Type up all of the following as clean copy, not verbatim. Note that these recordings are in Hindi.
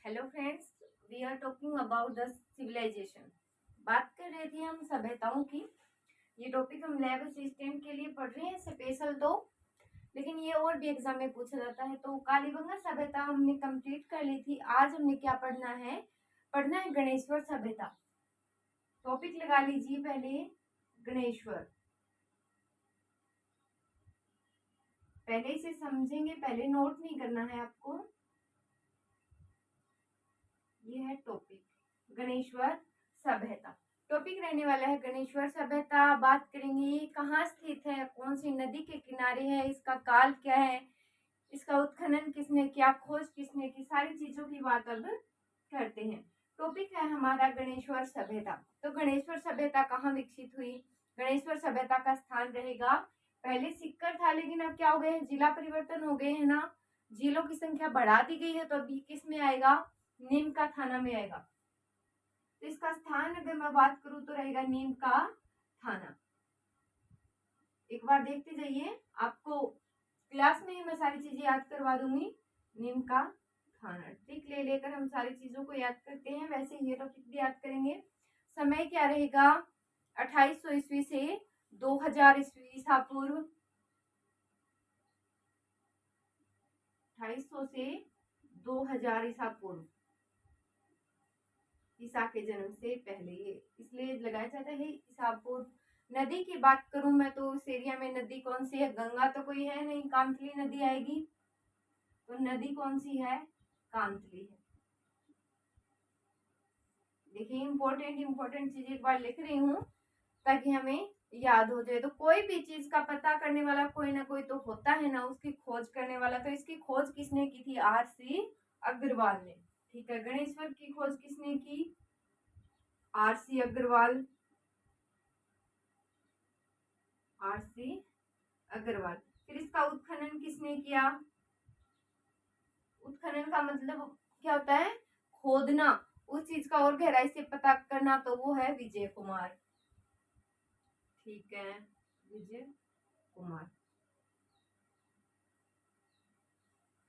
Hello friends, we are talking about the civilization. बात कर रहे थे हम सभ्यताओं की। ये टॉपिक हम लैब असिस्टेंट के लिए पढ़ रहे हैं स्पेशल तो, लेकिन ये और भी एग्जाम में पूछा जाता है। तो कालीबंगा सभ्यता हमने कंप्लीट कर ली थी। आज हमने क्या पढ़ना है गणेश्वर सभ्यता। टॉपिक लगा लीजिए पहले, गणेश्वर। पहले इसे समझेंगे, पहले नोट नहीं करना है आपको। ये है टॉपिक गणेश्वर सभ्यता। टॉपिक रहने वाला है गणेश्वर सभ्यता। बात करेंगे ये कहाँ स्थित है, कौन सी नदी के किनारे है, इसका काल क्या है, इसका उत्खनन किसने किया, खोज किसने की, सारी चीजों की बात अब करते हैं। टॉपिक है हमारा गणेश्वर सभ्यता। तो गणेश्वर सभ्यता कहाँ विकसित हुई? गणेश्वर सभ्यता का स्थान रहेगा, पहले सिक्कर था लेकिन अब क्या हो गए हैं, जिला परिवर्तन हो गए हैं ना, जिलों की संख्या बढ़ा दी गई है। तो अभी किस में आएगा? नीम का थाना में आएगा। तो इसका स्थान अगर मैं बात करूं तो रहेगा नीम का थाना। एक बार देखते जाइए, आपको क्लास में ही मैं सारी चीजें याद करवा दूंगी। नीम का थाना ट्रिक ले लेकर हम सारी चीजों को याद करते हैं। वैसे ये टॉपिक भी याद करेंगे। समय क्या रहेगा? 2800 ईस्वी से 2000 ईसा पूर्व। 2800 से 2000 ईसा पूर्व, ईसा के जन्म से पहले, ये इसलिए लगाया जाता है ईसा पूर्व। नदी की बात करूं मैं तो उस एरिया में नदी कौन सी है? गंगा तो कोई है नहीं, कांतली नदी आएगी। तो नदी कौन सी है? कांतली है। देखिए, इंपॉर्टेंट चीज एक बार लिख रही हूँ ताकि हमें याद हो जाए। तो कोई भी चीज का पता करने वाला कोई ना कोई तो होता है ना, उसकी खोज करने वाला। तो इसकी खोज किसने की थी? RC अग्रवाल ने। ठीक है, गणेश्वर की खोज किसने की? RC अग्रवाल। RC अग्रवाल। फिर इसका उत्खनन किसने किया? उत्खनन का मतलब क्या होता है? खोदना, उस चीज का और गहराई से पता करना। तो वो है विजय कुमार। ठीक है, विजय कुमार।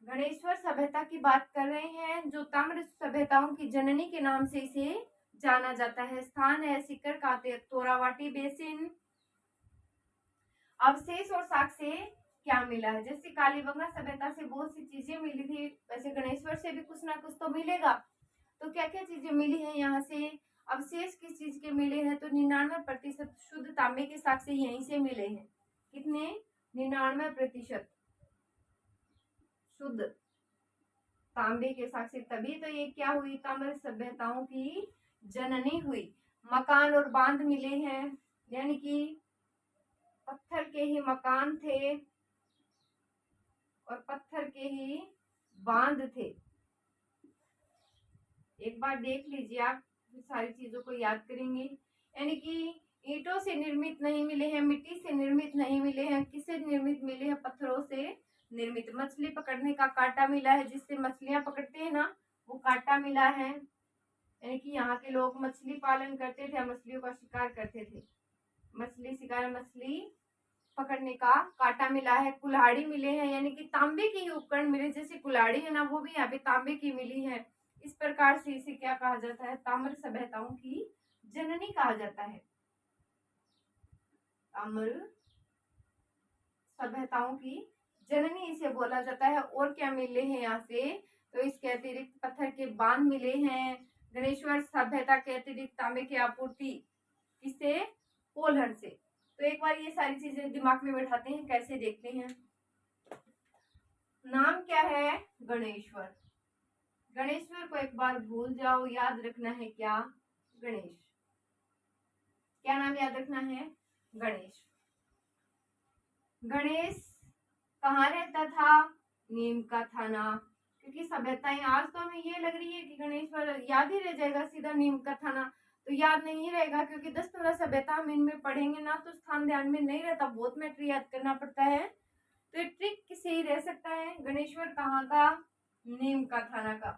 गणेश्वर सभ्यता की बात कर रहे हैं, जो ताम्र सभ्यताओं की जननी के नाम से इसे जाना जाता है। स्थान है सिक्कर का तोरावाटी बेसिन। अवशेष और साक्ष्य क्या मिला है? जैसे कालीबंगा सभ्यता से बहुत सी चीजें मिली थी, वैसे गणेश्वर से भी कुछ ना कुछ तो मिलेगा। तो क्या क्या चीजें मिली है यहाँ से? अवशेष किस चीज के मिले हैं? तो 99% शुद्ध तांबे के साक्ष्य यहीं से मिले हैं। कितने? 99% शुद्ध तांबे के साक्ष्य। तभी तो ये क्या हुई? ताम्र सभ्यताओं की जननी हुई। मकान और बांध मिले हैं, यानी कि पत्थर के ही मकान थे और पत्थर के ही बांध थे। एक बार देख लीजिए, आप सारी चीजों को याद करेंगे। यानी कि ईंटों से निर्मित नहीं मिले हैं, मिट्टी से निर्मित नहीं मिले हैं, किससे निर्मित मिले हैं? पत्थरों से निर्मित। मछली पकड़ने का कांटा मिला है, जिससे मछलियां पकड़ते हैं ना, वो कांटा मिला है। यानी कि यहाँ के लोग मछली पालन करते थे, मछलियों का शिकार करते थे। मछली शिकार, मछली पकड़ने का कांटा मिला है। कुल्हाड़ी मिले हैं, यानी कि तांबे के ही उपकरण मिले। जैसे कुल्हाड़ी है ना, वो भी यहाँ पे तांबे की मिली है। इस प्रकार से इसे क्या कहा जाता है? ताम्र सभ्यताओं की जननी कहा जाता है। ताम्र सभ्यताओं की जननी इसे बोला जाता है। और क्या मिले हैं यहाँ से? तो इसके अतिरिक्त पत्थर के बांध मिले हैं। गणेश्वर सभ्यता के अतिरिक्त तांबे की आपूर्ति किससे? कोल्हर से। तो एक बार ये सारी चीजें दिमाग में बैठाते हैं, कैसे देखते हैं। नाम क्या है? गणेश्वर। गणेश्वर को एक बार भूल जाओ, याद रखना है क्या? गणेश। क्या नाम याद रखना है? गणेश। गणेश कहाँ रहता था? नीम का थाना। क्योंकि सभ्यताएं आज तो हमें ये लग रही है कि गणेश्वर याद ही रह जाएगा, सीधा नीम का थाना तो याद नहीं रहेगा, क्योंकि 10-15 सभ्यता हम इनमें पढ़ेंगे ना तो स्थान ध्यान में नहीं रहता, बहुत मैटर याद करना पड़ता है। तो ये ट्रिक किसे ही रह सकता है? गणेश्वर कहाँ का? नीम का थाना का।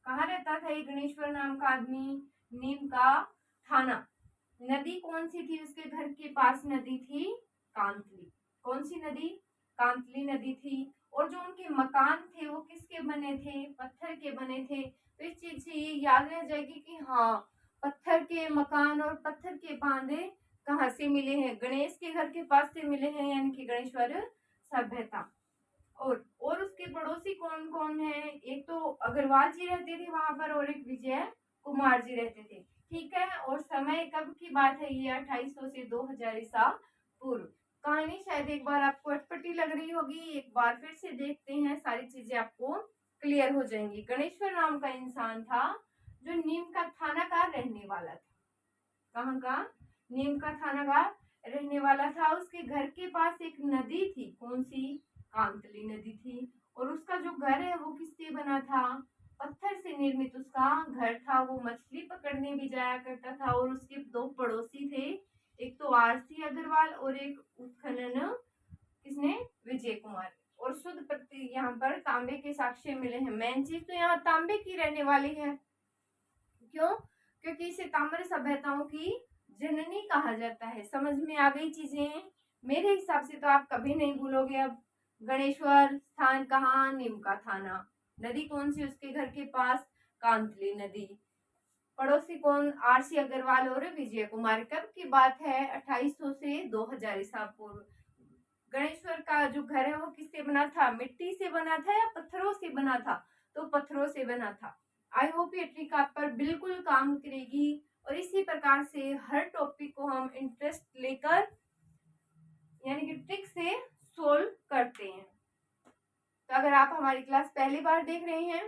कहाँ रहता था ये गणेश्वर नाम का आदमी? नीम का थाना। नदी कौन सी थी उसके घर के पास? नदी थी कांतली। कौन सी नदी? कांतली नदी थी। और जो उनके मकान थे वो किसके बने थे, पत्थर के बने थे। तो इस चीज से ये याद रह जाएगी कि हाँ, पत्थर के मकान और पत्थर के बांधे कहाँ से मिले हैं, गणेश के घर के पास से मिले हैं, यानी कि गणेश्वर सभ्यता। और उसके पड़ोसी कौन कौन है, एक तो अग्रवाल जी रहते थे वहां पर और एक विजय कुमार जी रहते थे। ठीक है, और समय कब की बात है, ये 2800 से 2000 ईसा पूर्व। कहानी शायद एक बार आपको अटपटी लग रही होगी, एक बार फिर से देखते हैं, सारी चीजें आपको क्लियर हो जाएंगी। गणेश्वर नाम का इंसान था जो नीम का थाना का रहने वाला था। कहाँ का, नीम का थाना का रहने वाला था। उसके घर के पास एक नदी थी, कौन सी, कांतली नदी थी। और उसका जो घर है वो किससे बना था, पत्थर से निर्मित उसका घर था। वो मछली पकड़ने भी जाया करता था। और उसके दो पड़ोसी थे, एक तो आरसी अग्रवाल और एक उत्खनन किसने, विजय कुमार। और शुद्ध प्रति यहाँ पर तांबे के साक्ष्य मिले हैं। मेन चीज तो यहाँ तांबे की रहने वाली है। क्यों, क्योंकि इसे ताम्र सभ्यताओं की जननी कहा जाता है। समझ में आ गई चीजें, मेरे हिसाब से तो आप कभी नहीं भूलोगे। अब गणेश्वर स्थान कहाँ, नीम का थाना। नदी कौन सी उसके घर के पास, कांतली नदी। पड़ोसी कौन, आरसी अग्रवाल और विजय कुमार। कब की बात है, 2800 से 2000 ईसा पूर्व। गणेश्वर का जो घर है वो किससे बना था, मिट्टी से बना था या पत्थरों से बना था, तो पत्थरों से बना था। आई होप ये ट्रिक आप पर बिल्कुल काम करेगी। और इसी प्रकार से हर टॉपिक को हम इंटरेस्ट लेकर यानी कि ट्रिक से सोल्व करते हैं। तो अगर आप हमारी क्लास पहली बार देख रहे हैं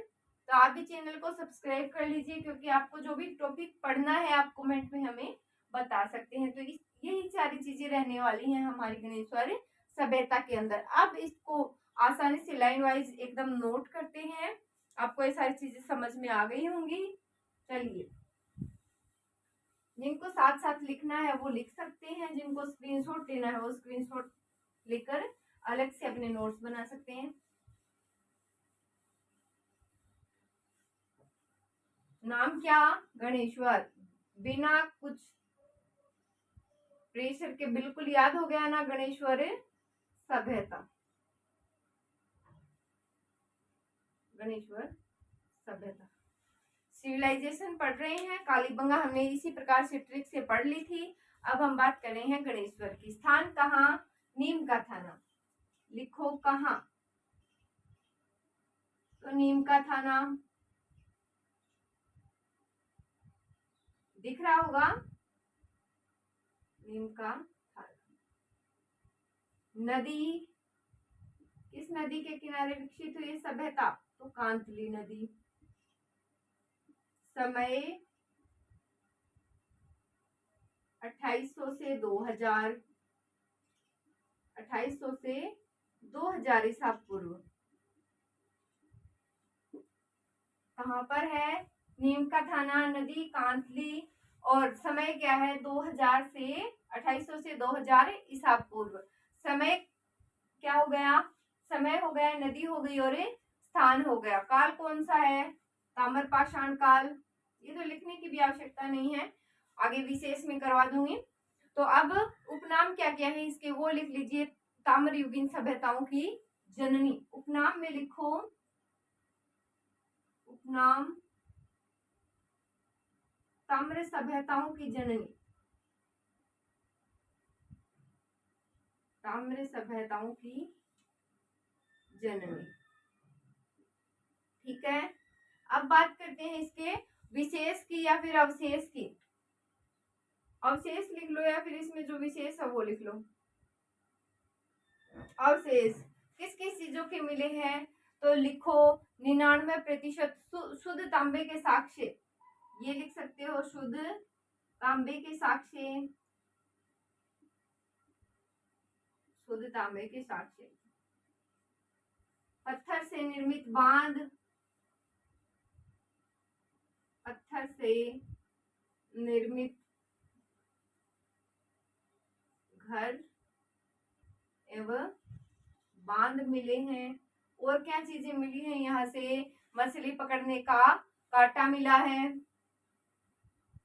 तो आप भी चैनल को सब्सक्राइब कर लीजिए, क्योंकि आपको जो भी टॉपिक पढ़ना है आप कमेंट में हमें बता सकते हैं। तो यही सारी चीजें रहने वाली हैं हमारी गणेश्वर सभ्यता के अंदर। अब इसको आसानी से लाइन वाइज एकदम नोट करते हैं। आपको ये सारी चीजें समझ में आ गई होंगी। चलिए, जिनको साथ साथ लिखना है वो लिख सकते हैं, जिनको स्क्रीनशॉट लेना है वो स्क्रीनशॉट लेकर अलग से अपने नोट्स बना सकते हैं। नाम क्या, गणेश्वर। बिना कुछ प्रेशर के बिल्कुल याद हो गया ना, गणेश्वर सभ्यता, गणेश्वर सभ्यता। सिविलाइजेशन पढ़ रहे हैं, कालीबंगा हमने इसी प्रकार से ट्रिक से पढ़ ली थी। अब हम बात कर रहे हैं गणेश्वर की। स्थान कहाँ, नीम का थाना। लिखो कहाँ, तो नीम का थाना दिख रहा होगा, नीम का थाना। नदी, किस नदी के किनारे विकसित हुई सभ्यता, तो कांतली नदी। समय 2800 से 2000, 2800 से 2000 ईसा पूर्व। कहाँ पर है, नीम का थाना, नदी कांतली, और समय क्या है 2000 से 2800 से 2000 ईसा पूर्व। समय क्या हो गया, समय हो गया, नदी हो गई और स्थान हो गया। काल कौन सा है, ताम्रपाषाण काल। ये तो लिखने की भी आवश्यकता नहीं है, आगे विशेष में करवा दूंगी। तो अब उपनाम क्या क्या है इसके वो लिख लीजिए। ताम्रयुगीन सभ्यताओं की जननी, उपनाम में लिखो, उपनाम ताम्र सभ्यताओं की जननी, ताम्र सभ्यताओं की जननी। ठीक है, अब बात करते हैं इसके विशेष की या फिर अवशेष की। अवशेष लिख लो या फिर इसमें जो विशेष है वो लिख लो। अवशेष किस किस चीजों के मिले हैं, तो लिखो 99% शुद्ध तांबे के साक्ष्य, ये लिख सकते हो, शुद्ध तांबे के साक्ष्य, शुद्ध तांबे के साक्ष्य। पत्थर से निर्मित बांध, पत्थर से निर्मित घर एवं बांध मिले हैं। और क्या चीजें मिली हैं, यहाँ से मछली पकड़ने का कांटा मिला है,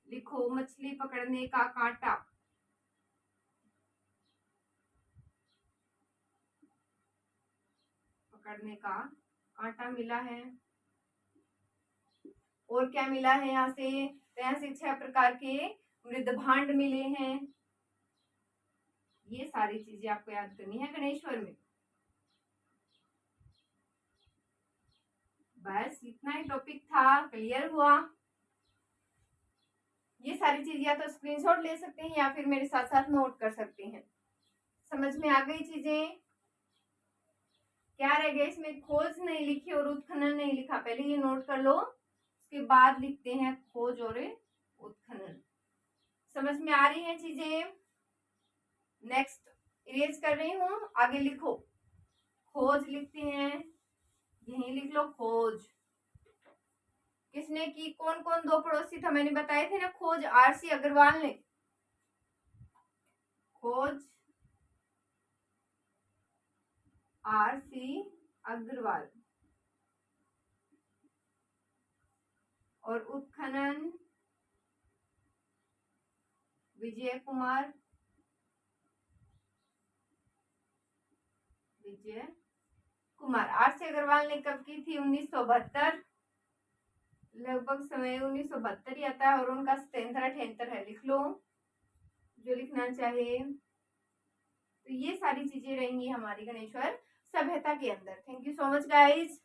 लिखो मछली पकड़ने का कांटा। पकड़ने का कांटा मिला है। और क्या मिला है यहाँ से? तो यहाँ से 6 प्रकार के मृदभांड मिले हैं। ये सारी चीजें आपको याद करनी है गणेश्वर में। बस इतना ही टॉपिक था, क्लियर हुआ? ये सारी चीज या तो स्क्रीनशॉट ले सकते हैं या फिर मेरे साथ साथ नोट कर सकते हैं। समझ में आ गई चीजें? क्या रह गया इसमें? खोज नहीं लिखी और उत्खनन नहीं लिखा, पहले ये नोट कर लो, उसके बाद लिखते हैं खोज और उत्खनन। समझ में आ रही है चीजें? नेक्स्ट इरेज कर रही हूं, आगे लिखो। खोज लिखते हैं, यहीं लिख लो खोज। किसने की? कौन कौन 2 पड़ोसी था मैंने बताए थे ना? खोज आरसी अग्रवाल ने। खोज आरसी अग्रवाल। और उत्खनन विजय कुमार। विजय कुमार। आरसी अग्रवाल ने कब की थी? 1972, लगभग समय 1972 ही आता है। और उनका 77 है, लिख लो जो लिखना चाहे। तो ये सारी चीजें रहेंगी हमारी गणेश्वर सभ्यता के अंदर। Thank you so much guys.